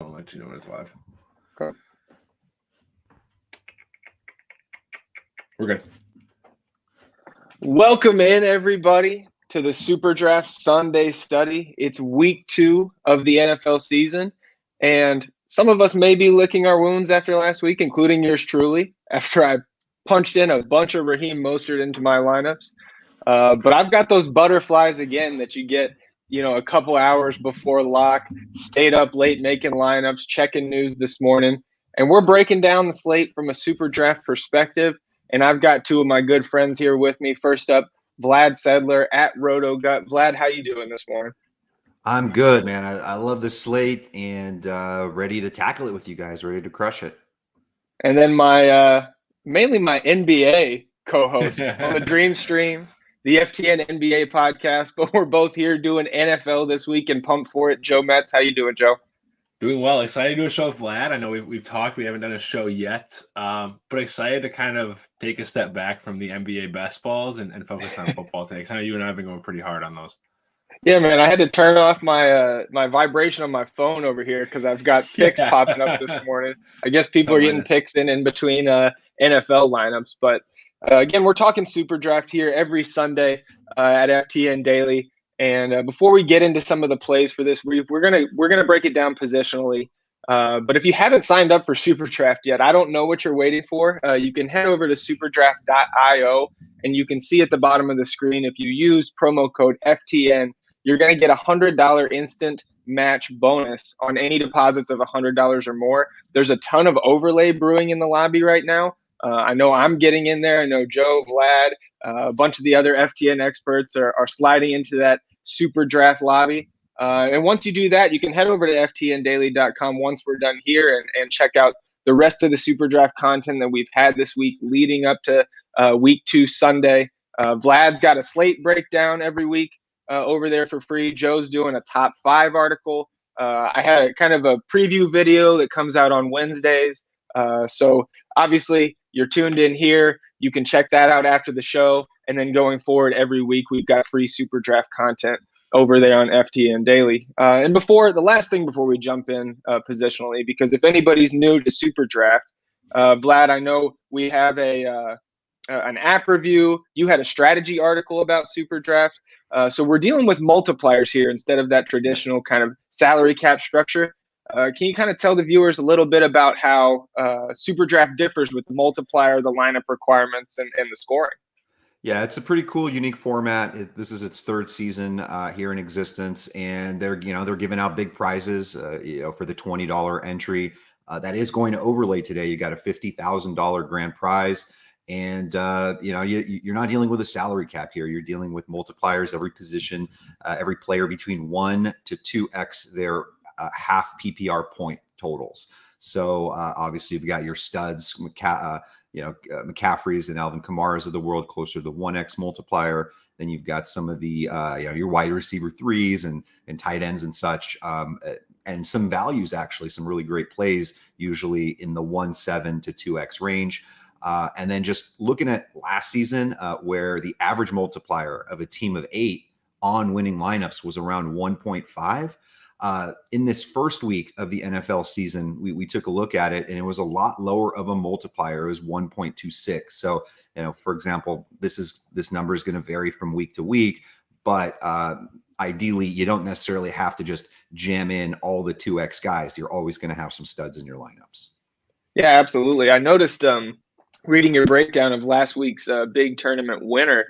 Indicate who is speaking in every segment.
Speaker 1: I'll let you know when it's live.
Speaker 2: Okay.
Speaker 1: We're good.
Speaker 2: Welcome in, everybody, to the SuperDraft Sunday Study. It's week 2 of the NFL season, and some of us may be licking our wounds after last week, including yours truly, after I punched in a bunch of Raheem Mostert into my lineups. But I've got those butterflies again that you get, a couple hours before lock, stayed up late making lineups, checking news this morning, and we're breaking down the slate from a SuperDraft perspective. And I've got two of my good friends here with me. First up, Vlad Sedler at RotoGut. Vlad, how you doing this morning?
Speaker 3: I'm good, man. I love the slate and ready to tackle it with you guys, ready to crush it.
Speaker 2: And then mainly my NBA co-host on the Dream Stream, the FTN NBA podcast, but we're both here doing NFL this week and pumped for it. Joe Metz, how you doing, Joe?
Speaker 1: Doing well. Excited to do a show with Vlad. I know we've talked. We haven't done a show yet, but excited to kind of take a step back from the NBA best balls and focus on football takes. I know you and I have been going pretty hard on those.
Speaker 2: Yeah, man, I had to turn off my my vibration on my phone over here because I've got picks popping up this morning. I guess people are getting picks in between NFL lineups. But again, we're talking SuperDraft here every Sunday at FTN Daily. And before we get into some of the plays for this week, we're gonna break it down positionally. But if you haven't signed up for SuperDraft yet, I don't know what you're waiting for. You can head over to superdraft.io and you can see at the bottom of the screen, if you use promo code FTN, you're going to get $100 instant match bonus on any deposits of $100 or more. There's a ton of overlay brewing in the lobby right now. I know I'm getting in there. I know Joe, Vlad, a bunch of the other FTN experts are sliding into that SuperDraft lobby. And once you do that, you can head over to ftndaily.com once we're done here and check out the rest of the SuperDraft content that we've had this week leading up to week 2 Sunday. Vlad's got a slate breakdown every week over there for free. Joe's doing a top 5 article. I had kind of a preview video that comes out on Wednesdays. So obviously you're tuned in here. You can check that out after the show. And then going forward every week, we've got free SuperDraft content over there on FTN Daily. And the last thing before we jump in positionally, because if anybody's new to SuperDraft, Vlad, I know we have an app review. You had a strategy article about SuperDraft. So we're dealing with multipliers here instead of that traditional kind of salary cap structure. Can you kind of tell the viewers a little bit about how SuperDraft differs with the multiplier, the lineup requirements, and the scoring?
Speaker 3: Yeah, it's a pretty cool, unique format. This is its 3rd season here in existence, and they're giving out big prizes. For the $20 entry that is going to overlay today. You got a $50,000 grand prize. And, you're not dealing with a salary cap here. You're dealing with multipliers, every position, every player between 1 to 2x their half PPR point totals. So obviously you've got your studs, McCaffrey's and Alvin Kamara's of the world closer to the 1x multiplier. Then you've got some of the, your wide receiver 3s and tight ends and such. And some values, actually, some really great plays, usually in the 1.7 to 2x range. And then just looking at last season, where the average multiplier of a team of 8 on winning lineups was around 1.5. In this first week of the NFL season, we took a look at it, and it was a lot lower of a multiplier. It was 1.26. So, for example, this number is going to vary from week to week, but ideally, you don't necessarily have to just jam in all the 2x guys. You're always going to have some studs in your lineups.
Speaker 2: Yeah, absolutely. I noticed reading your breakdown of last week's big tournament winner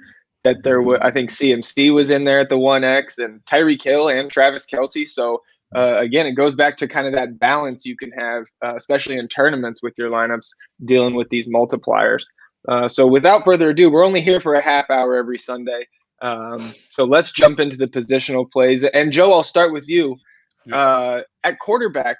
Speaker 2: that I think CMC was in there at the 1x and Tyreek Hill and Travis Kelce. So again, it goes back to kind of that balance you can have, especially in tournaments with your lineups, dealing with these multipliers. So without further ado, we're only here for a half hour every Sunday. So let's jump into the positional plays. And Joe, I'll start with you. At quarterback,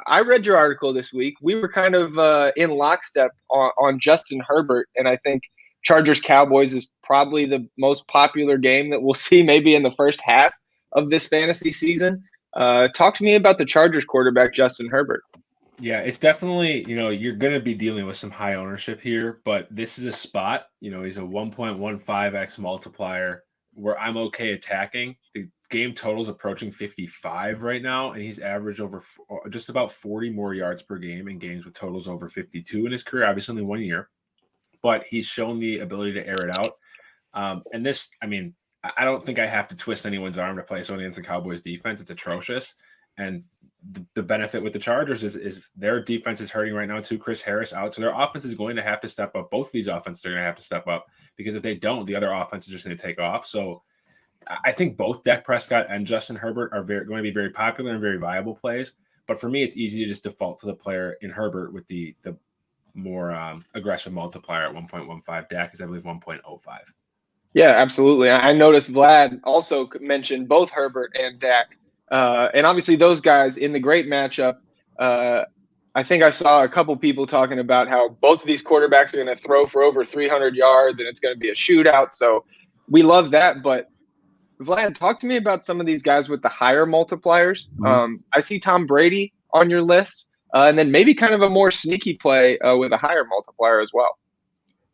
Speaker 2: I read your article this week. We were kind of in lockstep on Justin Herbert, and I think Chargers-Cowboys is probably the most popular game that we'll see maybe in the first half of this fantasy season. Talk to me about the Chargers quarterback, Justin Herbert.
Speaker 1: Yeah, it's definitely, you're going to be dealing with some high ownership here, but this is a spot, he's a 1.15x multiplier where I'm okay attacking. The game totals approaching 55 right now, and he's averaged over just about 40 more yards per game in games with totals over 52 in his career. Obviously, only 1 year, but he's shown the ability to air it out. And this, I mean, I don't think I have to twist anyone's arm to play someone against the Cowboys defense. It's atrocious. And the benefit with the Chargers is their defense is hurting right now too. Chris Harris out. So their offense is going to have to step up. Both of these offenses are going to have to step up, because if they don't, the other offense is just going to take off. So I think both Dak Prescott and Justin Herbert are going to be very popular and very viable plays. But for me, it's easy to just default to the player in Herbert with the more aggressive multiplier at 1.15. Dak is, I believe, 1.05.
Speaker 2: Yeah, absolutely. I noticed Vlad also mentioned both Herbert and Dak. And obviously those guys in the great matchup, I think I saw a couple people talking about how both of these quarterbacks are going to throw for over 300 yards and it's going to be a shootout. So we love that. But Vlad, talk to me about some of these guys with the higher multipliers. I see Tom Brady on your list, and then maybe kind of a more sneaky play with a higher multiplier as well.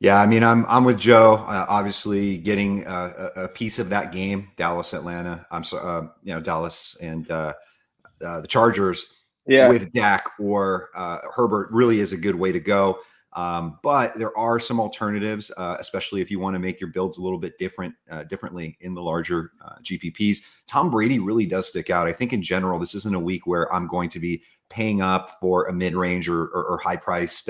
Speaker 3: Yeah, I mean, I'm with Joe. Obviously, getting a piece of that game, Dallas, Atlanta. Dallas and the Chargers with Dak or Herbert really is a good way to go. But there are some alternatives, especially if you want to make your builds a little bit differently in the larger GPPs. Tom Brady really does stick out. I think in general, this isn't a week where I'm going to be paying up for a mid-range or high-priced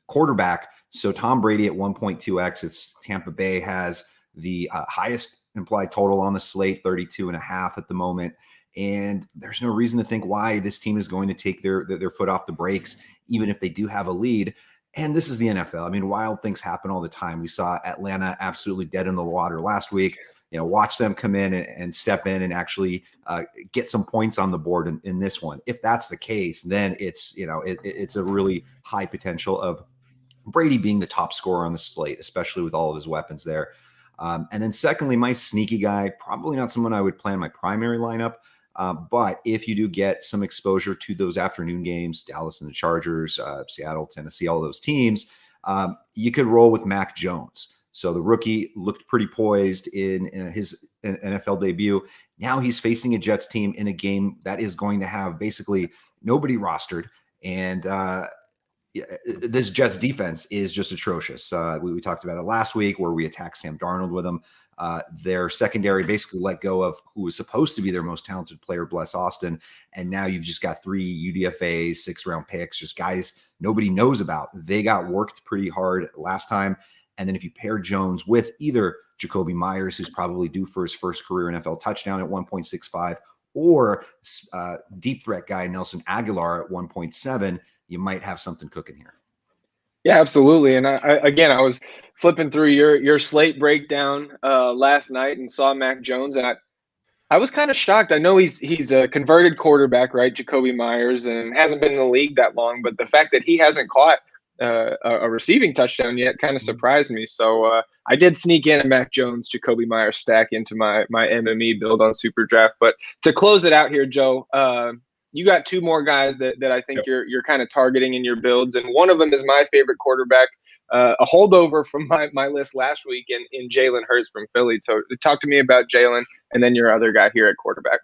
Speaker 3: quarterback. So Tom Brady at 1.2x, it's Tampa Bay has the highest implied total on the slate, 32.5 at the moment. And there's no reason to think why this team is going to take their foot off the brakes, even if they do have a lead. And this is the NFL. I mean, wild things happen all the time. We saw Atlanta absolutely dead in the water last week. Watch them come in and step in and actually get some points on the board in this one. If that's the case, then it's a really high potential of Brady being the top scorer on the slate, especially with all of his weapons there. And then secondly, my sneaky guy, probably not someone I would play in my primary lineup. But if you do get some exposure to those afternoon games, Dallas and the Chargers, Seattle, Tennessee, all those teams, you could roll with Mac Jones. So the rookie looked pretty poised in his NFL debut. Now he's facing a Jets team in a game that is going to have basically nobody rostered. And this Jets defense is just atrocious. We talked about it last week where we attacked Sam Darnold with them. Their secondary basically let go of who was supposed to be their most talented player, Bless Austin. And now you've just got 3 UDFAs, 6-round picks, just guys nobody knows about. They got worked pretty hard last time. And then if you pair Jones with either Jacoby Myers, who's probably due for his first career NFL touchdown at 1.65, or deep threat guy Nelson Aguilar at 1.7, you might have something cooking here.
Speaker 2: Yeah, absolutely. And I was flipping through your slate breakdown last night and saw Mac Jones, and I was kind of shocked. I know he's a converted quarterback, right? Jacoby Myers, and hasn't been in the league that long, but the fact that he hasn't caught a receiving touchdown yet kind of surprised me. So I did sneak in a Mac Jones, Jacoby Myers stack into my MME build on SuperDraft. But to close it out here, Joe, you got 2 more guys that I think you're kind of targeting in your builds, and one of them is my favorite quarterback, a holdover from my list last week in Jalen Hurts from Philly. So talk to me about Jalen and then your other guy here at quarterback.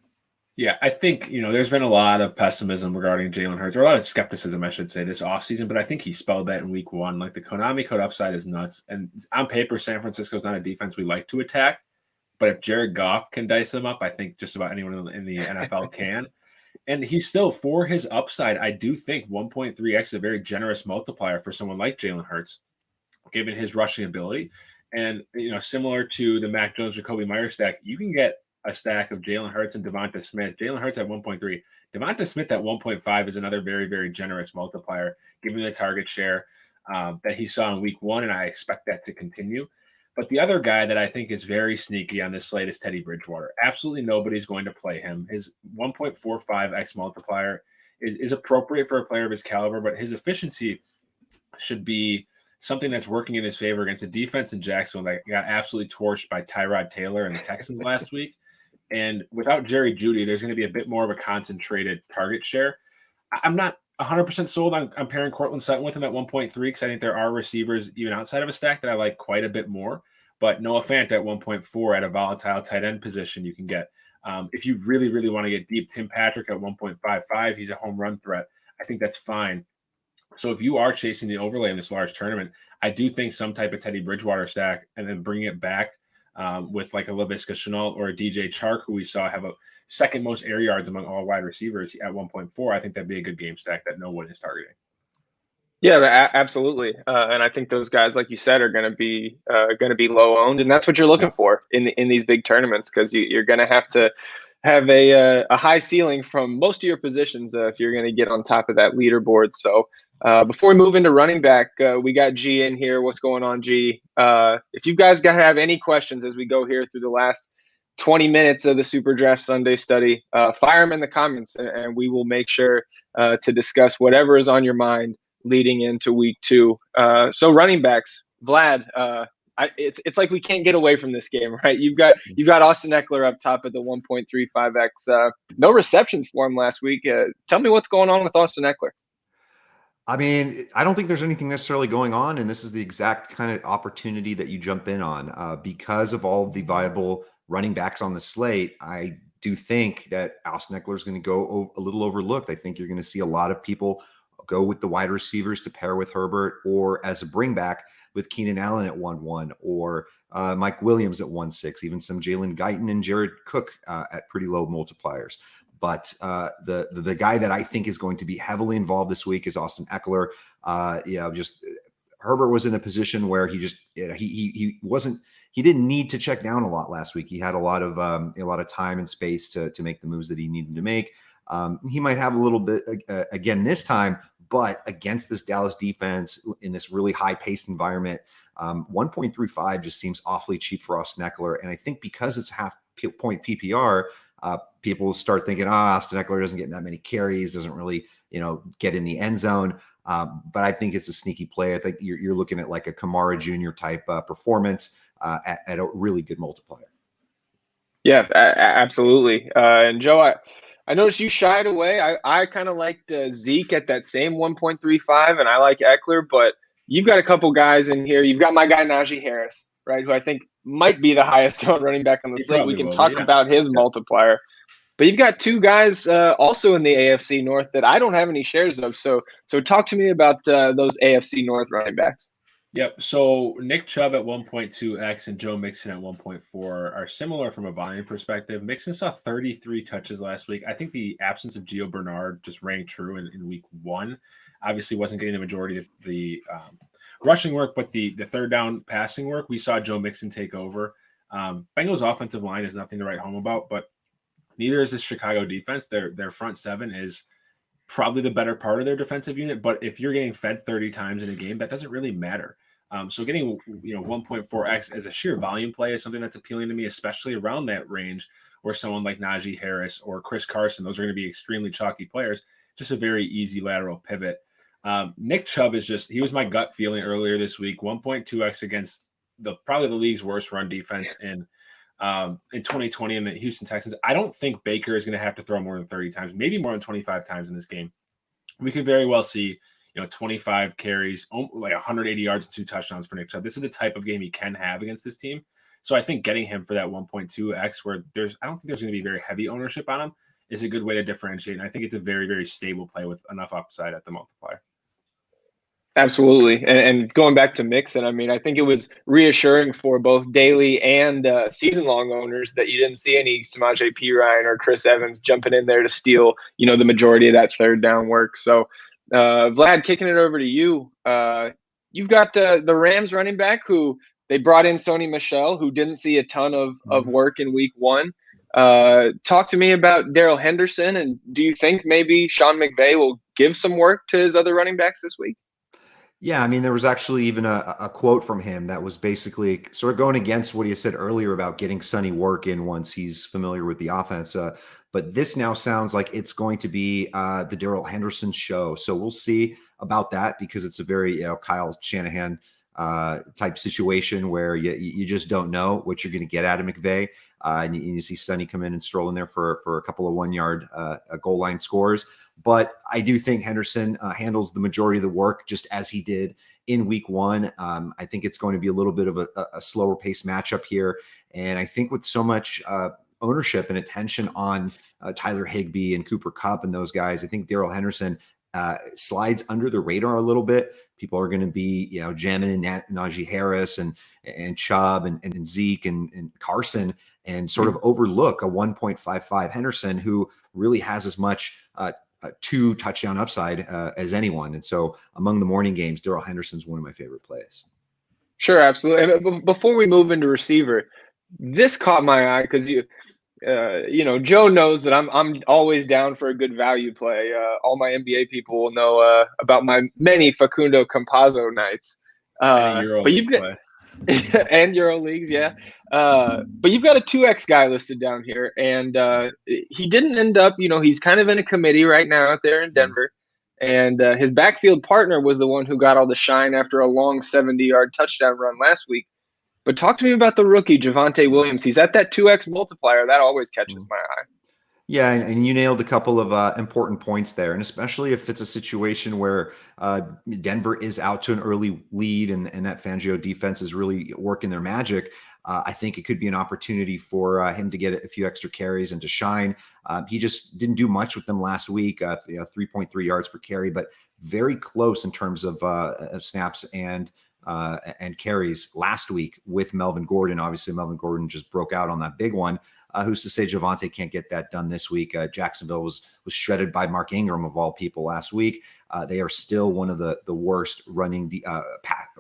Speaker 1: Yeah, I think, there's been a lot of pessimism regarding Jalen Hurts, or a lot of skepticism, I should say, this offseason, but I think he spelled that in week 1. Like, the Konami code upside is nuts. And on paper, San Francisco's not a defense we like to attack, but if Jared Goff can dice them up, I think just about anyone in the NFL can. And he's still, for his upside, I do think 1.3x is a very generous multiplier for someone like Jalen Hurts, given his rushing ability. And, similar to the Mac Jones, Jacoby Myers stack, you can get a stack of Jalen Hurts and Devonta Smith. Jalen Hurts at 1.3. Devonta Smith at 1.5 is another very, very generous multiplier, given the target share that he saw in week 1, and I expect that to continue. But the other guy that I think is very sneaky on this slate is Teddy Bridgewater. Absolutely nobody's going to play him. His 1.45x multiplier is appropriate for a player of his caliber, but his efficiency should be something that's working in his favor against a defense in Jacksonville that got absolutely torched by Tyrod Taylor and the Texans last week. And without Jerry Jeudy, there's going to be a bit more of a concentrated target share. I'm not 100% sold on pairing Cortland Sutton with him at 1.3 because I think there are receivers even outside of a stack that I like quite a bit more. But Noah Fant at 1.4 at a volatile tight end position you can get. If you really, really want to get deep, Tim Patrick at 1.55, he's a home run threat. I think that's fine. So if you are chasing the overlay in this large tournament, I do think some type of Teddy Bridgewater stack and then bring it back with like a Laviska Shenault or a DJ Chark, who we saw have a second most air yards among all wide receivers at 1.4. I think that'd be a good game stack that no one is targeting.
Speaker 2: Yeah, absolutely. And I think those guys, like you said, are going to be low owned, and that's what you're looking for in these big tournaments, because you're going to have a high ceiling from most of your positions if you're going to get on top of that leaderboard. So before we move into running back, we got G in here. What's going on, G? If you guys have any questions as we go here through the last 20 minutes of the SuperDraft Sunday study, fire them in the comments, and we will make sure to discuss whatever is on your mind leading into week 2. So running backs, Vlad, it's like we can't get away from this game, right? You've got Austin Eckler up top at the 1.35x. No receptions for him last week. Tell me what's going on with Austin Eckler.
Speaker 3: I mean, I don't think there's anything necessarily going on, and this is the exact kind of opportunity that you jump in on because of all the viable running backs on the slate. I do think that Austin Eckler is going to go a little overlooked. I think you're going to see a lot of people go with the wide receivers to pair with Herbert, or as a bring back with Keenan Allen at 1.1, or Mike Williams at 1.6, even some Jalen Guyton and Jared Cook at pretty low multipliers. But the guy that I think is going to be heavily involved this week is Austin Eckler. Just Herbert was in a position where he just he didn't need to check down a lot last week. He had a lot of time and space to make the moves that he needed to make. He might have a little bit again this time, but against this Dallas defense in this really high-paced environment, 1.35 just seems awfully cheap for Austin Eckler. And I think because it's half-point PPR, people start thinking, Austin Eckler doesn't get that many carries, doesn't really, get in the end zone. But I think it's a sneaky play. I think you're looking at like a Kamara Jr. type performance at a really good multiplier. Yeah,
Speaker 2: absolutely. And Joe, I noticed you shied away. I kind of liked Zeke at that same 1.35, and I like Eckler, but you've got a couple guys in here. You've got my guy Najee Harris, right, who I think might be the highest owned running back on the slate. We can talk about his multiplier. But you've got two guys also in the AFC North that I don't have any shares of. So talk to me about those AFC North running backs.
Speaker 1: Yep. So Nick Chubb at 1.2x and Joe Mixon at 1.4 are similar from a volume perspective. Mixon saw 33 touches last week. I think the absence of Gio Bernard just rang true in week 1. Obviously wasn't getting the majority of the rushing work, but the third down passing work, we saw Joe Mixon take over. Bengals offensive line is nothing to write home about, but neither is this Chicago defense. Their front seven is probably the better part of their defensive unit, but if you're getting fed 30 times in a game, that doesn't really matter. So getting 1.4x as a sheer volume play is something that's appealing to me, especially around that range where someone like Najee Harris or Chris Carson, those are going to be extremely chalky players. Just a very easy lateral pivot. Nick Chubb he was my gut feeling earlier this week. 1.2x against probably the league's worst run defense in 2020 in the Houston Texans. I don't think Baker is going to have to throw more than 30 times, maybe more than 25 times in this game. We could very well see 25 carries, like 180 yards and 2 touchdowns for Nick Chubb. This is the type of game he can have against this team. So I think getting him for that 1.2x, where I don't think there's going to be very heavy ownership on him, is a good way to differentiate. And I think it's a very, very stable play with enough upside at the multiplier.
Speaker 2: Absolutely. And going back to Mixon, I mean, I think it was reassuring for both daily and season-long owners that you didn't see any Samaje Perine or Chris Evans jumping in there to steal, the majority of that third down work. So, Vlad, kicking it over to you. You've got the Rams running back who they brought in Sony Michel, who didn't see a ton of work in week 1. Talk to me about Daryl Henderson, and do you think maybe Sean McVay will give some work to his other running backs this week?
Speaker 3: Yeah, I mean, there was actually even a quote from him that was basically sort of going against what he said earlier about getting Sonny work in once he's familiar with the offense. But this now sounds like it's going to be the Daryl Henderson show. So we'll see about that, because it's a very Kyle Shanahan type situation where you just don't know what you're going to get out of McVay. And you see Sonny come in and stroll in there for a couple of 1-yard goal line scores. But I do think Henderson handles the majority of the work, just as he did in week one. I think it's going to be a little bit of a slower pace matchup here. And I think with so much ownership and attention on Tyler Higbee and Cooper Kupp and those guys, I think Daryl Henderson slides under the radar a little bit. People are going to be, jamming in Najee Harris and Chubb and Zeke and Carson, and sort of overlook a 1.55 Henderson, who really has as much 2 touchdown upside as anyone. And so among the morning games, Daryl Henderson's one of my favorite plays.
Speaker 2: Sure, absolutely. And before we move into receiver, this caught my eye because Joe knows that I'm always down for a good value play. All my NBA people will know about my many Facundo Campazzo nights. But you've got and Euro leagues, yeah. But you've got a 2X guy listed down here, and he didn't end up. He's kind of in a committee right now out there in Denver, and his backfield partner was the one who got all the shine after a long 70-yard touchdown run last week. But talk to me about the rookie, Javonte Williams. He's at that 2X multiplier. That always catches my eye.
Speaker 3: Yeah, and you nailed a couple of important points there, and especially if it's a situation where Denver is out to an early lead and that Fangio defense is really working their magic. I think it could be an opportunity for him to get a few extra carries and to shine. He just didn't do much with them last week, 3.3 yards per carry, but very close in terms of snaps and carries last week with Melvin Gordon. Obviously, Melvin Gordon just broke out on that big one. Who's to say Javonte can't get that done this week? Jacksonville was shredded by Mark Ingram of all people last week. They are still one of the worst running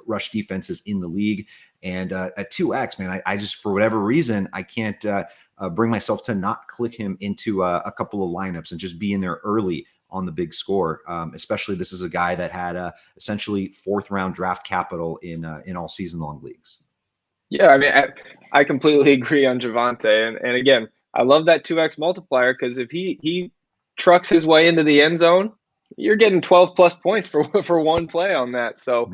Speaker 3: rush defenses in the league. And at 2X, man, I just, for whatever reason, I can't bring myself to not click him into a couple of lineups and just be in there early on the big score. Especially this is a guy that had essentially 4th round draft capital in all season long leagues.
Speaker 2: Yeah, I mean, I completely agree on Javonte. And again, I love that 2X multiplier because if he trucks his way into the end zone, you're getting 12 plus points for one play on that. So,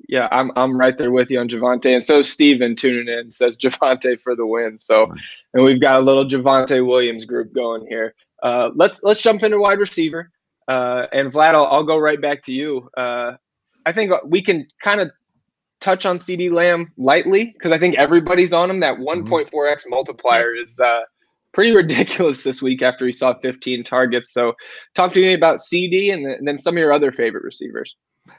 Speaker 2: yeah, I'm right there with you on Javonte. And so Steven tuning in says Javonte for the win. So, and we've got a little Javonte Williams group going here. Let's jump into wide receiver. And Vlad, I'll go right back to you. I think we can kind of touch on CeeDee Lamb lightly because I think everybody's on him. That 1.4x multiplier is pretty ridiculous this week after he saw 15 targets. So talk to me about CD and then some of your other favorite receivers.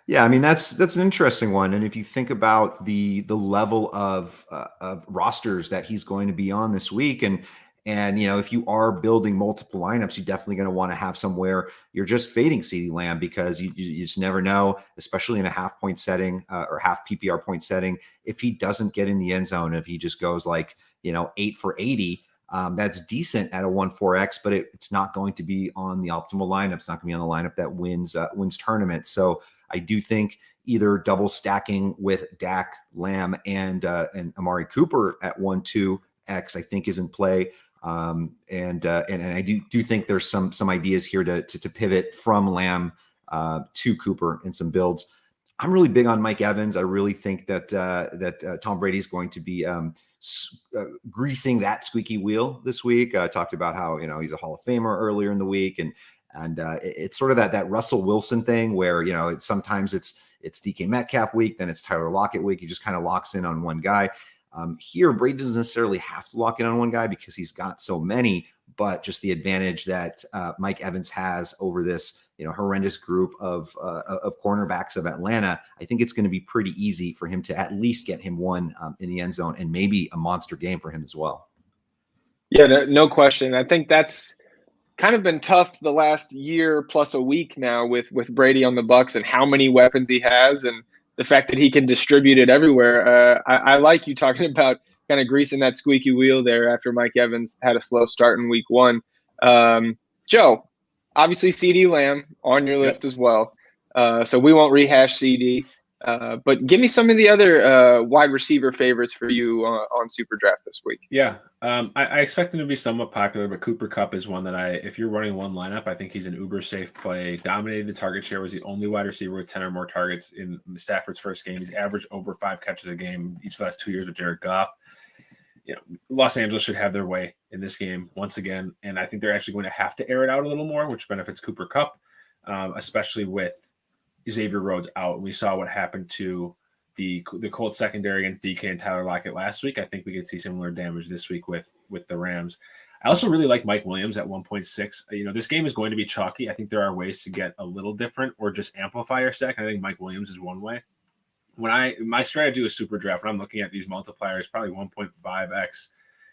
Speaker 3: Yeah, I mean, that's an interesting one. And if you think about the level of rosters that he's going to be on this week, and if you are building multiple lineups, you're definitely going to want to have somewhere you're just fading CeeDee Lamb because you just never know, especially in a half point setting or half PPR point setting, if he doesn't get in the end zone, if he just goes 8 for 80, that's decent at a 1.4x, but it's not going to be on the optimal lineup. It's not going to be on the lineup that wins tournaments. So I do think either double stacking with Dak, Lamb, and Amari Cooper at 1.2x, I think is in play. And I do think there's some ideas here to pivot from Lamb to Cooper in some builds. I'm really big on Mike Evans. I really think that Tom Brady is going to be greasing that squeaky wheel this week. Talked about how he's a Hall of Famer earlier in the week, and it's sort of that Russell Wilson thing where sometimes it's DK Metcalf week, then it's Tyler Lockett week. He just kind of locks in on one guy. Here, Brady doesn't necessarily have to lock in on one guy because he's got so many, but just the advantage that Mike Evans has over this horrendous group of cornerbacks of Atlanta, I think it's going to be pretty easy for him to at least get him one in the end zone and maybe a monster game for him as well.
Speaker 2: Yeah, no question. I think that's kind of been tough the last year plus a week now with Brady on the Bucs and how many weapons he has and the fact that he can distribute it everywhere. I like you talking about kind of greasing that squeaky wheel there after Mike Evans had a slow start in week one. Joe, obviously CeeDee Lamb on your list as well. So we won't rehash CeeDee. But give me some of the other wide receiver favorites for you on SuperDraft this week.
Speaker 1: Yeah, I expect him to be somewhat popular, but Cooper Kupp is one that if you're running one lineup, I think he's an uber safe play. Dominated the target share, was the only wide receiver with 10 or more targets in Stafford's first game. He's averaged over 5 catches a game each of the last 2 years with Jared Goff. Los Angeles should have their way in this game once again, and I think they're actually going to have to air it out a little more, which benefits Cooper Kupp, especially with Xavier Rhodes out. We saw what happened to the Colts secondary against DK and Tyler Lockett last week. I think we could see similar damage this week with the Rams. I also really like Mike Williams at 1.6. This game is going to be chalky. I think there are ways to get a little different or just amplify your stack. I think Mike Williams is one way. My strategy with SuperDraft, when I'm looking at these multipliers, probably 1.5x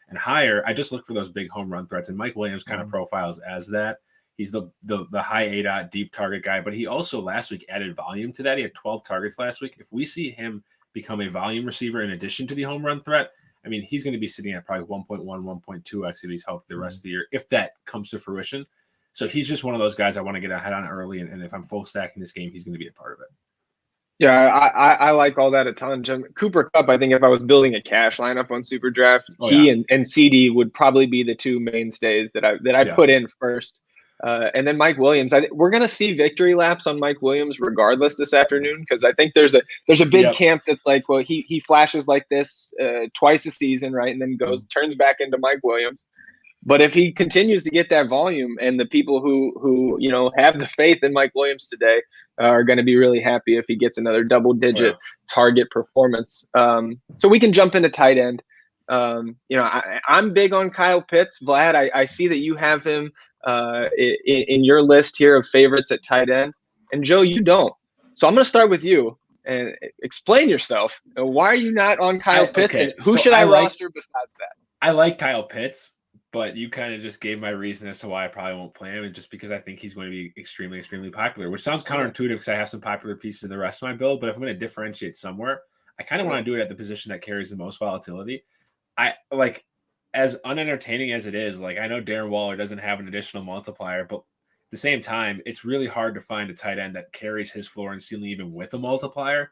Speaker 1: and higher, I just look for those big home run threats. And Mike Williams kind of profiles as that. He's the high ADOT deep target guy, but he also last week added volume to that. He had 12 targets last week. If we see him become a volume receiver in addition to the home run threat, I mean, he's going to be sitting at probably 1.1, 1.2x if he's healthy the rest of the year, if that comes to fruition. So he's just one of those guys I want to get ahead on early, and if I'm full stacking this game, he's going to be a part of it.
Speaker 2: Yeah, I like all that a ton. Cooper Kupp, I think if I was building a cash lineup on SuperDraft, and CD would probably be the two mainstays that I put in first. And then Mike Williams. We're going to see victory laps on Mike Williams regardless this afternoon, because I think there's a big camp that's like, well, he flashes like this twice a season, right, and then turns back into Mike Williams. But if he continues to get that volume, and the people who have the faith in Mike Williams today are going to be really happy if he gets another double-digit target performance. So we can jump into tight end. I'm big on Kyle Pitts. Vlad, I see that you have him in your list here of favorites at tight end, and Joe, you don't. So I'm going to start with you and explain yourself. Why are you not on Kyle Pitts? And who should I roster besides that?
Speaker 1: I like Kyle Pitts, but you kind of just gave my reason as to why I probably won't play him, and just because I think he's going to be extremely, extremely popular, which sounds counterintuitive because I have some popular pieces in the rest of my build. But if I'm going to differentiate somewhere, I kind of want to do it at the position that carries the most volatility. As unentertaining as it is, I know Darren Waller doesn't have an additional multiplier, but at the same time, it's really hard to find a tight end that carries his floor and ceiling even with a multiplier.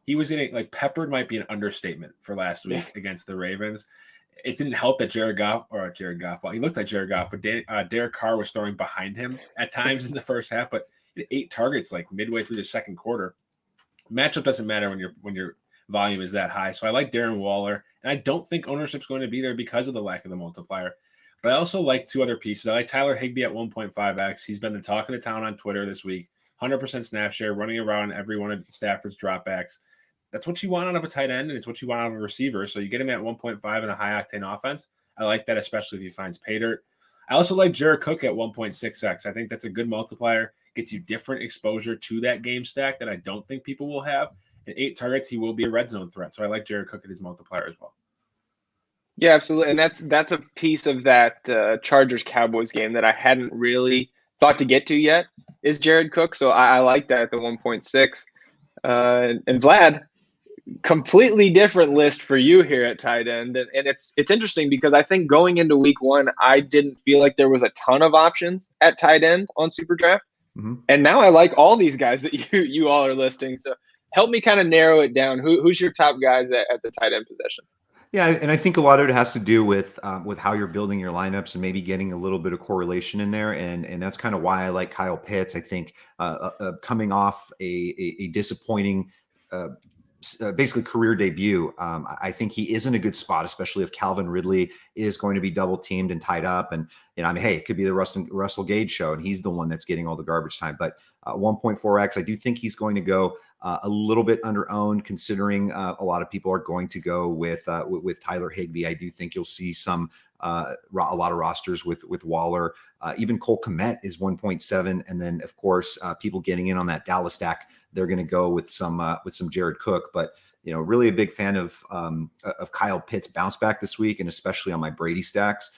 Speaker 1: He was getting peppered might be an understatement for last week against the Ravens. It didn't help that Jared Goff. Well, he looked like Jared Goff, but Derek Carr was throwing behind him at times in the first half. But he had 8 targets midway through the second quarter. Matchup doesn't matter when your volume is that high. So I like Darren Waller, and I don't think ownership's going to be there because of the lack of the multiplier. But I also like 2 other pieces. I like Tyler Higbee at 1.5x. He's been the talk of the town on Twitter this week. 100% snap share, running around every one of Stafford's dropbacks. That's what you want out of a tight end, and it's what you want out of a receiver. So you get him at 1.5 in a high-octane offense. I like that, especially if he finds pay dirt. I also like Jared Cook at 1.6x. I think that's a good multiplier. Gets you different exposure to that game stack that I don't think people will have. At 8 targets, he will be a red zone threat. So I like Jared Cook at his multiplier as well.
Speaker 2: Yeah, absolutely. And that's a piece of that Chargers-Cowboys game that I hadn't really thought to get to yet, is Jared Cook. So I like that at the 1.6. And Vlad, completely different list for you here at tight end. And it's interesting because I think going into week 1, I didn't feel like there was a ton of options at tight end on SuperDraft. Mm-hmm. And now I like all these guys that you all are listing. So help me kind of narrow it down. Who's your top guys at the tight end position?
Speaker 3: Yeah, and I think a lot of it has to do with how you're building your lineups and maybe getting a little bit of correlation in there, and that's kind of why I like Kyle Pitts. I think coming off a disappointing, basically career debut, I think he is in a good spot, especially if Calvin Ridley is going to be double teamed and tied up. And hey, it could be the Russell Gage show, and he's the one that's getting all the garbage time. But 1.4x, I do think he's going to go a little bit under-owned, considering a lot of people are going to go with Tyler Higbee. I do think you'll see a lot of rosters with Waller. Even Cole Komet is 1.7, and then of course people getting in on that Dallas stack, they're going to go with some Jared Cook. But really a big fan of Kyle Pitts' bounce back this week, and especially on my Brady stacks.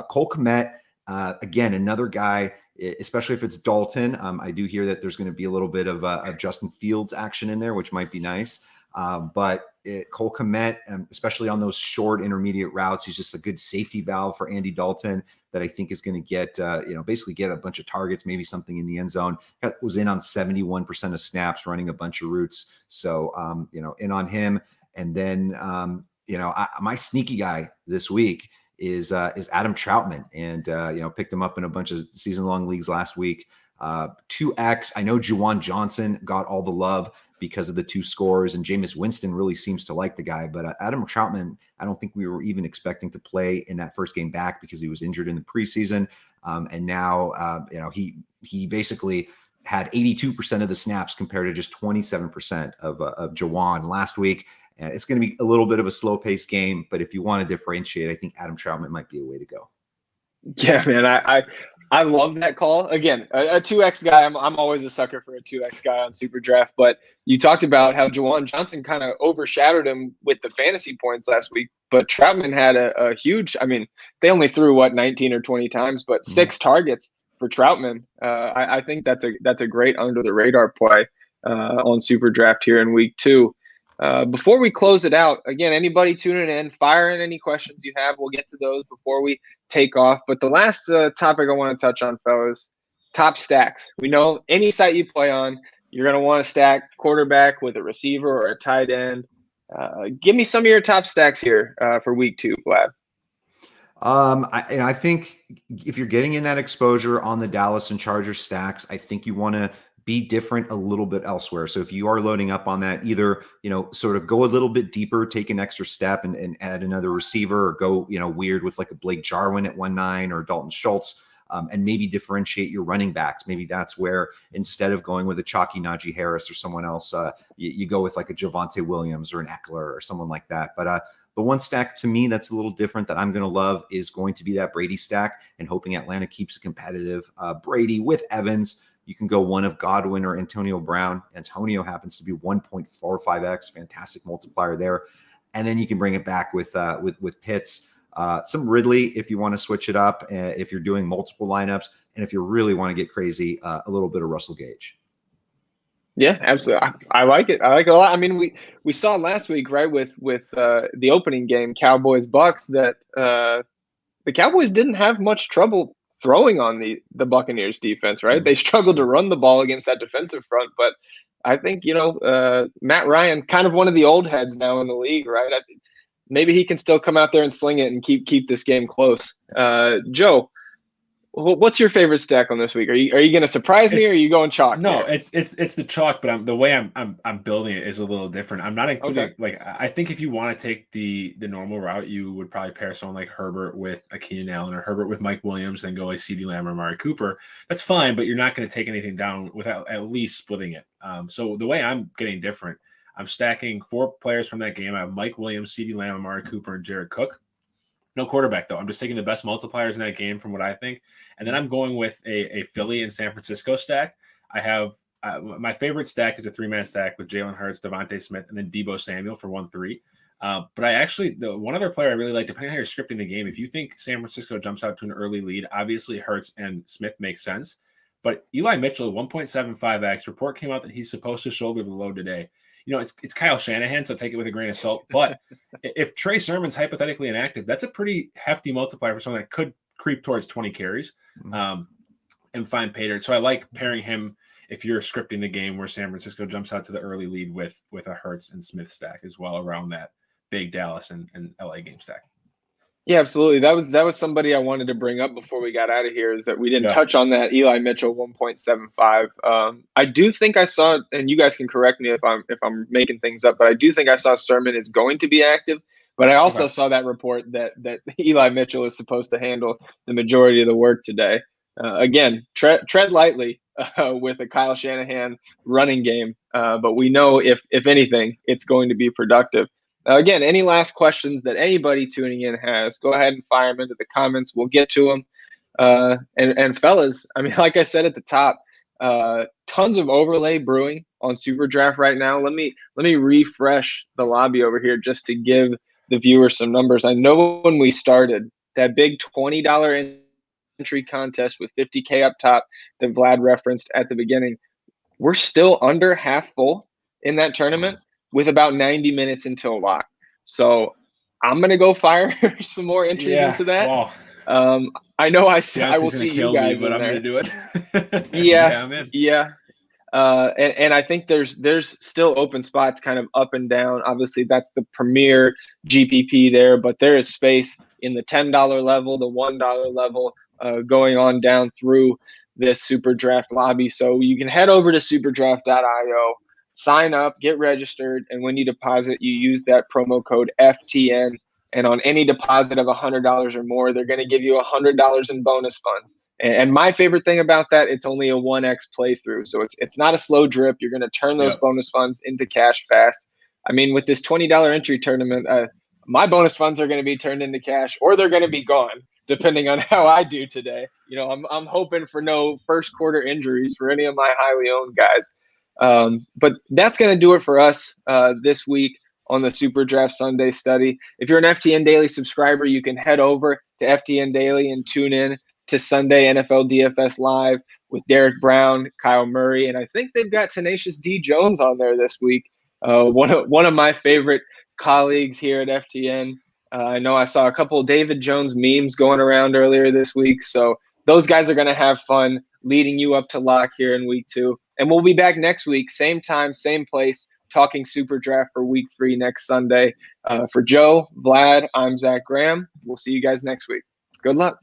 Speaker 3: Cole Komet, again, another guy, especially if it's Dalton. I do hear that there's going to be a little bit of Justin Fields action in there, which might be nice. But Cole Komet, especially on those short intermediate routes, he's just a good safety valve for Andy Dalton that I think is going to get, basically get a bunch of targets, maybe something in the end zone. Was in on 71% of snaps, running a bunch of routes. So, in on him. And then, my sneaky guy this week is Adam Troutman, and picked him up in a bunch of season-long leagues last week. 2x. I know Juwan Johnson got all the love because of the 2 scores, and Jameis Winston really seems to like the guy. But Adam Troutman, I don't think we were even expecting to play in that first game back because he was injured in the preseason, and now he basically had 82% of the snaps compared to just 27% of Jawan last week. It's going to be a little bit of a slow-paced game, but if you want to differentiate, I think Adam Trautman might be a way to go.
Speaker 2: Yeah, man, I love that call. Again, a 2X guy. I'm always a sucker for a 2X guy on SuperDraft. But you talked about how Jawan Johnson kind of overshadowed him with the fantasy points last week. But Trautman had a huge. I mean, they only threw 19 or 20 times, but 6 targets for Trautman. I think that's a great under the radar play on SuperDraft here in week 2. Before we close it out, again, anybody tuning in, fire in any questions you have. We'll get to those before we take off. But the last topic I want to touch on, fellas, top stacks. We know any site you play on, you're going to want to stack quarterback with a receiver or a tight end. Give me some of your top stacks here for week 2, Vlad.
Speaker 3: I think if you're getting in that exposure on the Dallas and Chargers stacks, I think you want to be different a little bit elsewhere. So if you are loading up on that, either, sort of go a little bit deeper, take an extra step and add another receiver, or go, weird with like a Blake Jarwin at 1.9 or Dalton Schultz, and maybe differentiate your running backs. Maybe that's where, instead of going with a chalky Najee Harris or someone else, you go with like a Javonte Williams or an Eckler or someone like that. But one stack to me that's a little different that I'm going to love is going to be that Brady stack, and hoping Atlanta keeps it competitive. Brady with Evans. You can go one of Godwin or Antonio Brown. Antonio happens to be 1.45x, fantastic multiplier there. And then you can bring it back with Pitts, some Ridley if you want to switch it up, if you're doing multiple lineups, and if you really want to get crazy, a little bit of Russell Gage.
Speaker 2: Yeah, absolutely. I like it. I like it a lot. I mean, we saw last week, right, with the opening game, Cowboys-Bucks, that the Cowboys didn't have much trouble throwing on the Buccaneers defense, right? They struggled to run the ball against that defensive front, but I think, Matt Ryan, kind of one of the old heads now in the league, right? I think maybe he can still come out there and sling it and keep this game close. Joe, what's your favorite stack on this week? Are you going to surprise me, or are you going chalk?
Speaker 1: No,
Speaker 2: here?
Speaker 1: it's the chalk, but the way I'm building it is a little different. I'm not including I think if you want to take the normal route, you would probably pair someone like Herbert with a Keenan Allen, or Herbert with Mike Williams, then go like CeeDee Lamb or Amari Cooper. That's fine, but you're not going to take anything down without at least splitting it. So the way I'm getting different, I'm stacking 4 players from that game. I have Mike Williams, CeeDee Lamb, Amari Cooper, and Jared Cook. No quarterback, though. I'm just taking the best multipliers in that game from what I think. And then I'm going with a Philly and San Francisco stack. I have my favorite stack is a 3-man stack with Jalen Hurts, Devontae Smith, and then Deebo Samuel for 1-3. But I actually, the one other player I really like, depending on how you're scripting the game, if you think San Francisco jumps out to an early lead, obviously Hurts and Smith make sense. But Eli Mitchell, 1.75x, report came out that he's supposed to shoulder the load today. It's Kyle Shanahan, so take it with a grain of salt. But if Trey Sermon's hypothetically inactive, that's a pretty hefty multiplier for someone that could creep towards 20 carries and find pay dirt. So I like pairing him if you're scripting the game where San Francisco jumps out to the early lead with a Hurts and Smith stack as well around that big Dallas and LA game stack.
Speaker 2: Yeah, absolutely. That was somebody I wanted to bring up before we got out of here, is that we didn't touch on that Eli Mitchell 1.75. I do think I saw, and you guys can correct me if I'm making things up, but I do think I saw Sermon is going to be active. But I also saw that report that Eli Mitchell is supposed to handle the majority of the work today. Again, tread lightly with a Kyle Shanahan running game, but we know if anything, it's going to be productive. Again, any last questions that anybody tuning in has, go ahead and fire them into the comments. We'll get to them. And fellas, I mean, like I said at the top, tons of overlay brewing on SuperDraft right now. Let me refresh the lobby over here just to give the viewers some numbers. I know when we started, that big $20 entry contest with $50K up top that Vlad referenced at the beginning, we're still under half full in that tournament, with about 90 minutes until lock. So I'm going to go fire some more entries into that.
Speaker 1: Wow.
Speaker 2: I know I will see you guys
Speaker 1: but
Speaker 2: in
Speaker 1: I'm going to do it.
Speaker 2: Yeah.
Speaker 1: I'm in.
Speaker 2: Yeah. And I think there's still open spots kind of up and down. Obviously, that's the premier GPP there, but there is space in the $10 level, the $1 level, going on down through this SuperDraft lobby. So you can head over to superdraft.io, sign up, get registered, and when you deposit, you use that promo code FTN. And on any deposit of $100 or more, they're going to give you $100 in bonus funds. And my favorite thing about that, it's only a 1x playthrough. So it's not a slow drip. You're going to turn those bonus funds into cash fast. I mean, with this $20 entry tournament, my bonus funds are going to be turned into cash, or they're going to be gone, depending on how I do today. You know, I'm hoping for no first quarter injuries for any of my highly owned guys. But that's going to do it for us this week on the SuperDraft Sunday study. If you're an FTN Daily subscriber, you can head over to FTN Daily and tune in to Sunday NFL DFS Live with Derek Brown, Kyle Murray, and I think they've got Tenacious D Jones on there this week. One of my favorite colleagues here at FTN. I know I saw a couple of David Jones memes going around earlier this week, so those guys are going to have fun leading you up to lock here in week 2. And we'll be back next week, same time, same place, talking SuperDraft for week 3 next Sunday. For Joe, Vlad, I'm Zac Graham. We'll see you guys next week. Good luck.